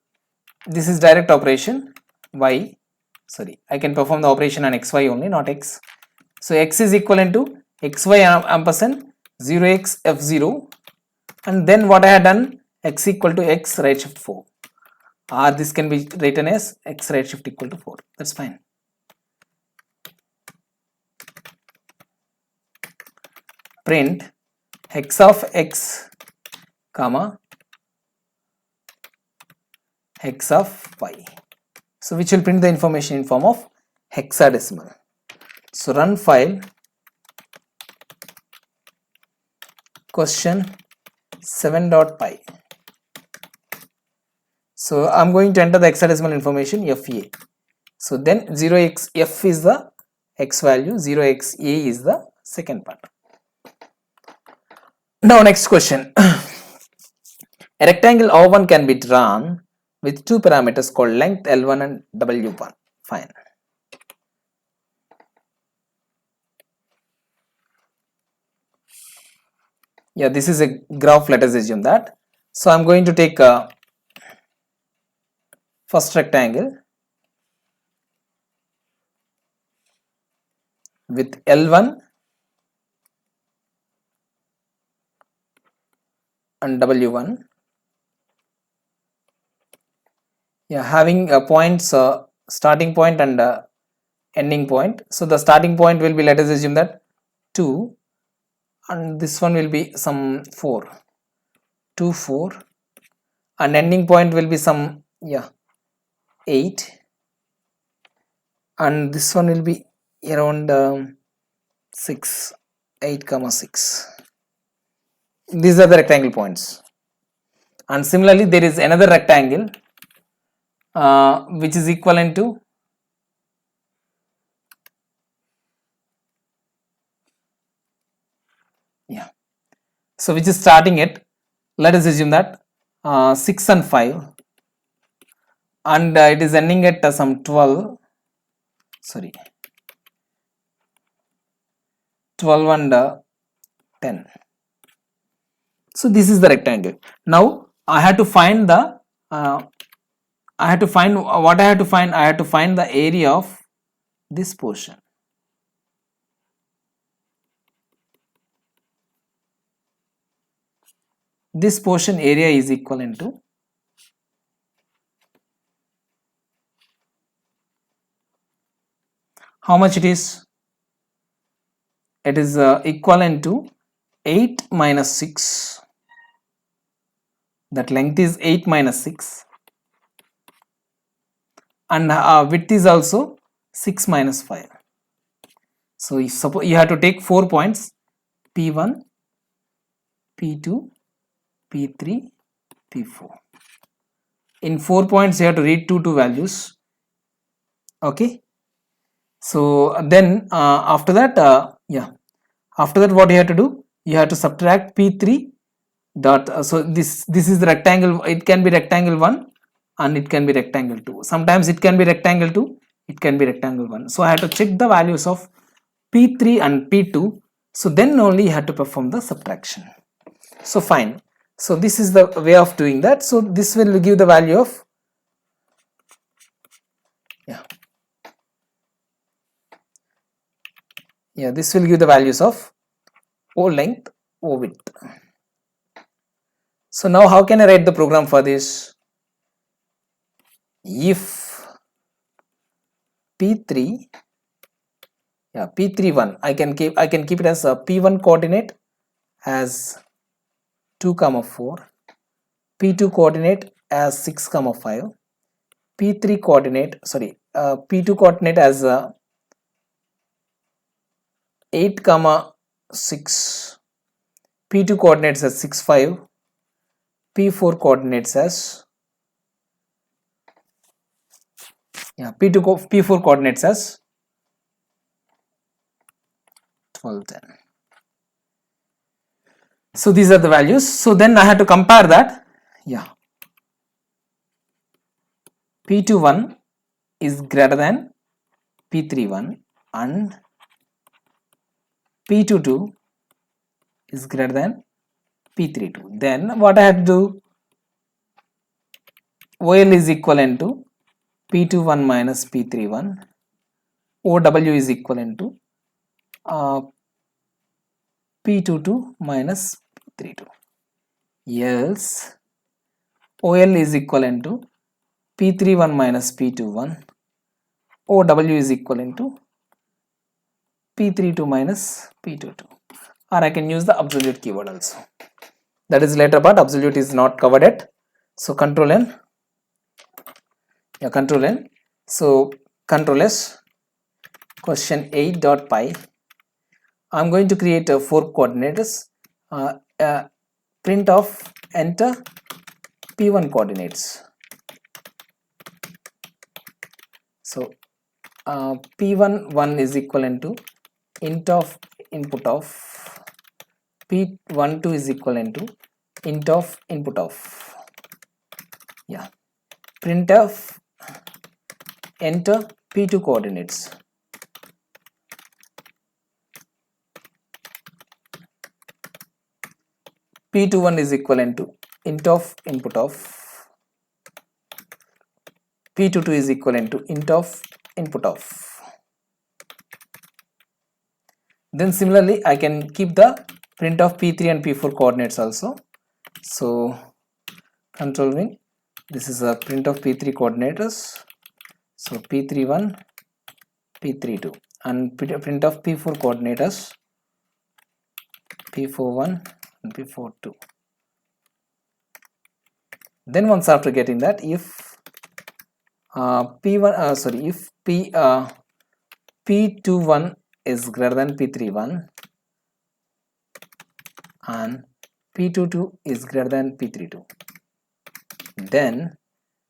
this is direct operation, y, sorry, I can perform the operation on xy only, not x. So x is equivalent to xy ampersand 0x f0, and then what I had done, x equal to x right shift 4, or this can be written as x right shift equal to 4. That's fine. Print hex of x comma hex of y. So which will print the information in form of hexadecimal. So run file, question 7.py. So I'm going to enter the hexadecimal information FA. So then 0xf is the x value, 0xa is the second part. Now next question. A rectangle O1 can be drawn with two parameters called length L1 and W1. Fine. Yeah, this is a graph, let us assume that. So I'm going to take first rectangle with L1 and W1. Yeah, having points, starting point and ending point. So the starting point will be, let us assume that 2, and this one will be some 4, 2 4, and ending point will be some, yeah, 8, and this one will be around 6, 8 comma 6. These are the rectangle points. And similarly there is another rectangle which is equivalent to, yeah, so which is starting at, let us assume that 6 and 5, and it is ending at some 12, sorry, 12 and 10. So this is the rectangle. Now I had to find the I had to find what I had to find. I had to find the area of this portion. This portion area is equivalent to how much it is? It is equivalent to 8 minus 6. That length is 8 minus 6, and width is also 6 minus 5. So if suppose you have to take 4 points, P1, P2, P3, P4. In 4 points you have to read two values. Okay. So then after that after that what you have to do? You have to subtract P3 dot so this is the rectangle. It can be rectangle 1 and it can be rectangle 2. Sometimes it can be rectangle 2, it can be rectangle 1. So I have to check the values of P3 and P2. So then only you have to perform the subtraction. So fine. So this is the way of doing that. So this will give the value of this will give the values of O length, O width. So now how can I write the program for this? If P3 P31, I can keep it as a P1 coordinate as 2 comma 4, P2 coordinate as 6 comma 5, P3 coordinate P2 coordinate as 8 comma 6, P2 coordinates as 6 5, P4 coordinates as P4 coordinates as 12 10. So these are the values. So then I had to compare that. P21 is greater than P31 and P22 is greater than P32. Then what I have to do? OL is equivalent to P21 minus P31. OW is equivalent to P22 minus P32. Else OL is equivalent to P31 minus P21. OW is equivalent to P32 minus P22. Or I can use the absolute keyword also. That is later part. Absolute is not covered yet. So control N. Control N. So control S. Question 8.py. I'm going to create 4 coordinates. Print of enter P1 coordinates. So P1 1 is equivalent to int of input of P1 2 is equivalent to int of input of print of enter P2 coordinates. P21 is equivalent to int of input of P22 is equivalent to int of input of. Then similarly I can keep the print of P3 and P4 coordinates also. So control V, this is a print of P3 coordinates. So P31, P32, and print of P4 coordinates P41 and P42. Then once after getting that, if if P21 is greater than P31 and P22 is greater than P32, then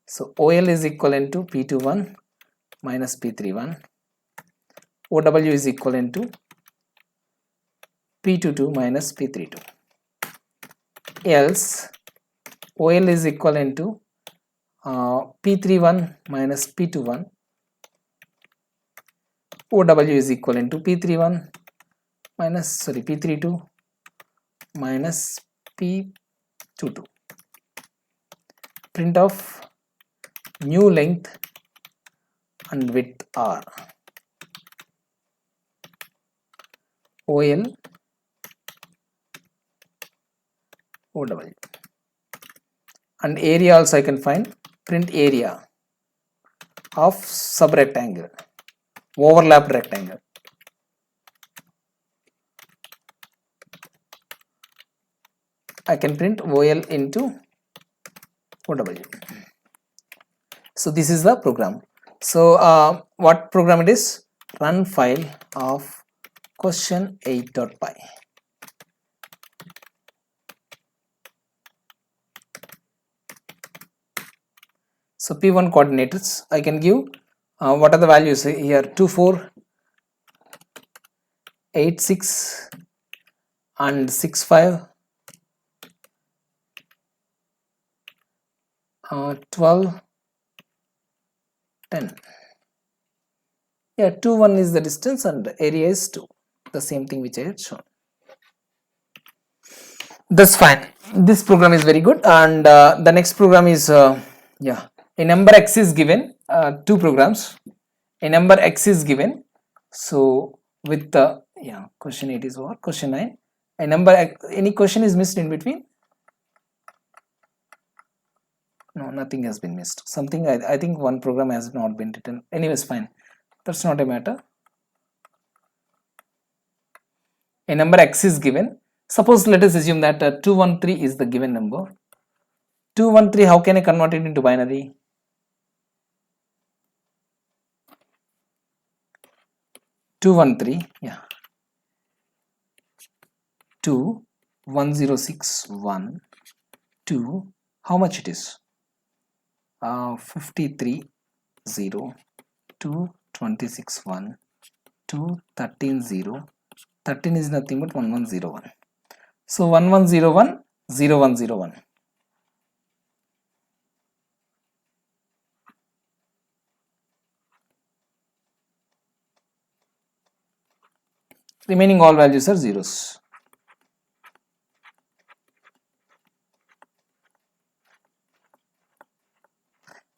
so OL is equivalent to P21 minus P31, OW is equivalent to P22 minus P32, else OL is equivalent to P31 minus P21, OW is equivalent to P31 minus P32 minus p22, print of new length and width r, OL OW, and area also I can find, print area of subrectangle, overlapped rectangle. I can print OL into OW. So this is the program. So what program it is? Run file of question8.py. So P1 coordinates I can give what are the values here? 2, 4, 8, 6 and 6, 5, 12, 10. Yeah, 2, 1 is the distance and area is 2. The same thing which I had shown. That's fine. This program is very good, and the next program is yeah, a number x is given. Two programs. A number x is given. So with the question 8 is over. Question 9. A number any question is missed in between? No, nothing has been missed. Something I think one program has not been written. Anyways, fine. That's not a matter. A number x is given. Suppose let us assume that 213 is the given number. 213, how can I convert it into binary? 213, yeah. 21061 2, how much it is? 53 0 2 26 1 2 13 0. 13 is nothing but 1101. So 1101 0101. Remaining all values are zeros.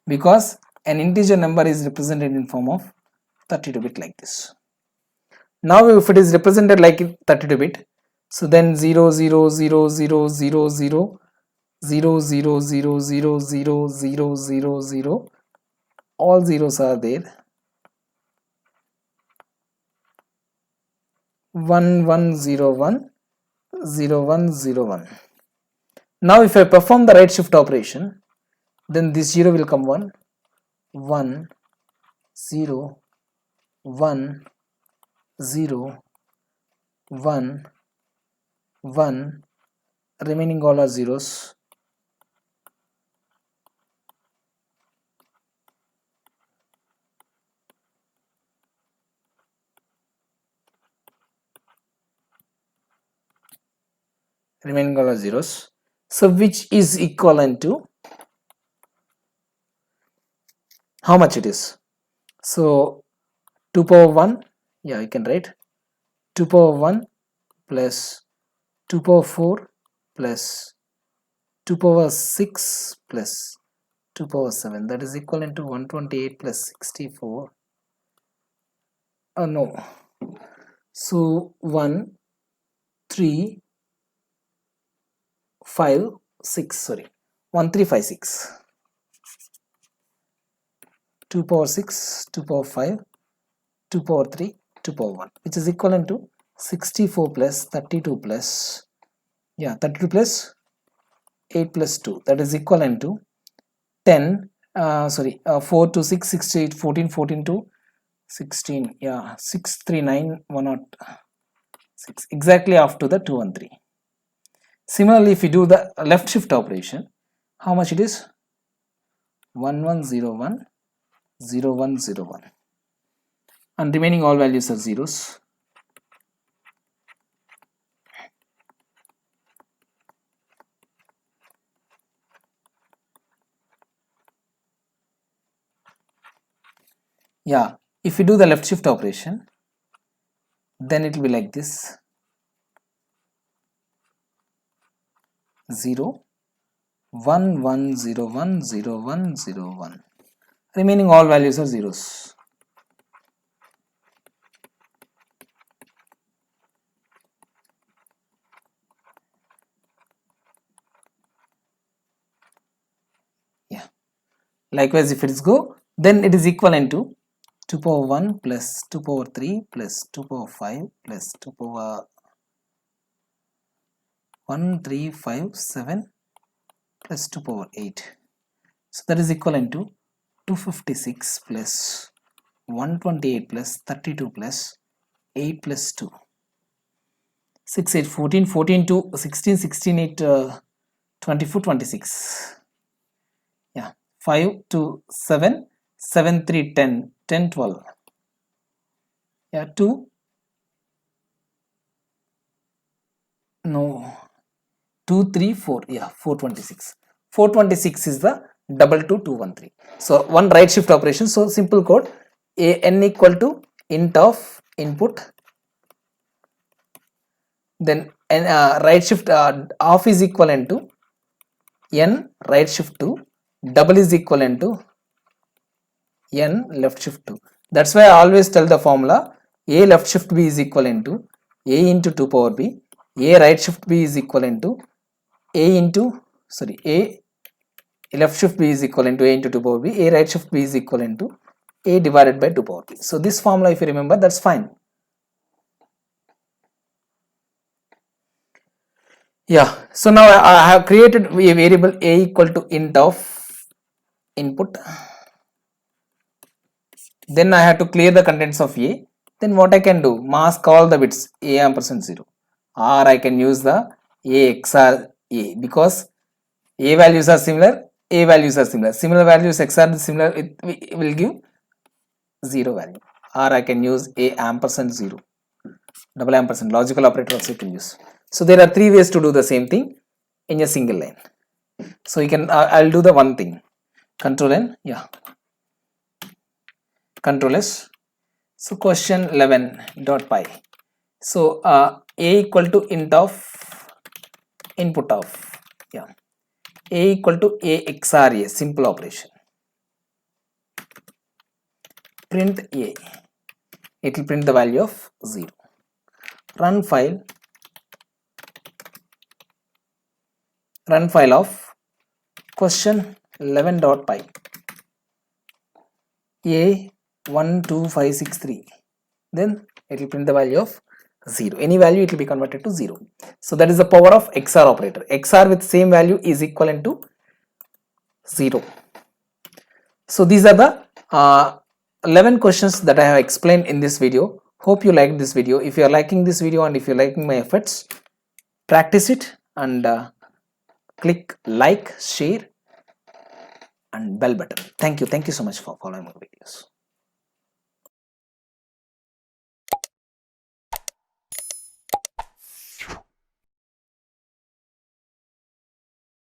Because an integer number is represented in form of 32-bit like this. Now if it is represented like 32-bit, so then 0 0 0 0 0 0 0 0 0 0 0 0 0 0, all zeros are there. 1101 0101. Now if I perform the right shift operation, then this 0 will come 1 1 0 1 0 1 1, remaining all are zeros. Remaining all are zeros. So which is equivalent to how much it is? So 2 power 1, yeah, you can write 2 power 1 plus 2 power 4 plus 2 power 6 plus 2 power 7, that is equivalent to 128 plus 64. No. So 1 3 5 6, sorry, 1356. 2 power 6, 2 power 5, 2 power 3, 2 power 1, which is equivalent to 64 plus 32 plus 32 plus 8 plus 2, that is equivalent to 10 4 to 6 6 to 8 14 14 to 16, 639 106, exactly after the 213. Similarly, if you do the left shift operation, how much it is? 1101 0101, and remaining all values are zeros. Yeah, if you do the left shift operation, then it will be like this. 0 1 1 0 1 0 1 0 1. Remaining all values are zeros. Yeah. Likewise, if it is go, then it is equivalent to 2 power 1 plus 2 power 3 plus 2 power 5 plus 2 power 1 3 5 7 plus 2 power 8. So that is equivalent to 256 plus 128 plus 32 plus 8 plus 2. 6 8 14 14 to 16 16 8 24 26. Yeah, 5 to 7 7 3 10 10 12. Yeah, 2 no 2 3 4. Yeah, 426. 426 is the 22213. So one right shift operation. So simple code, a n equal to int of input, then n right shift off is equivalent to n right shift 2, double is equivalent to n left shift 2. That's why I always tell the formula, a left shift b is equivalent to a into 2 power b, a right shift b is equivalent to a into a left shift b is equivalent to a into 2 power b, a right shift b is equivalent to a divided by 2 power b. So this formula, if you remember, that's fine. Yeah, so now I have created a variable a equal to int of input. Then I have to clear the contents of a. Then what I can do, mask all the bits a ampersand 0, or I can use the a XOR a, because a values are similar, a values are similar, similar values XOR similar, it will give 0 value, or I can use a ampersand 0, double ampersand, logical operator also you can use. So there are 3 ways to do the same thing in a single line. So you can I'll do the one thing, control n, yeah, control s. So question 11.py. So a equal to int of input of, yeah, a equal to a XOR a, simple operation. Print a, it will print the value of 0. Run file of question 11.py. a 12563, then it will print the value of 0. Any value it will be converted to 0. So that is the power of XOR operator. XOR with same value is equivalent to 0. So these are the 11 questions that I have explained in this video. Hope you liked this video. If you are liking this video and if you are liking my efforts, practice it and click like, share and bell button. Thank you so much for following my videos.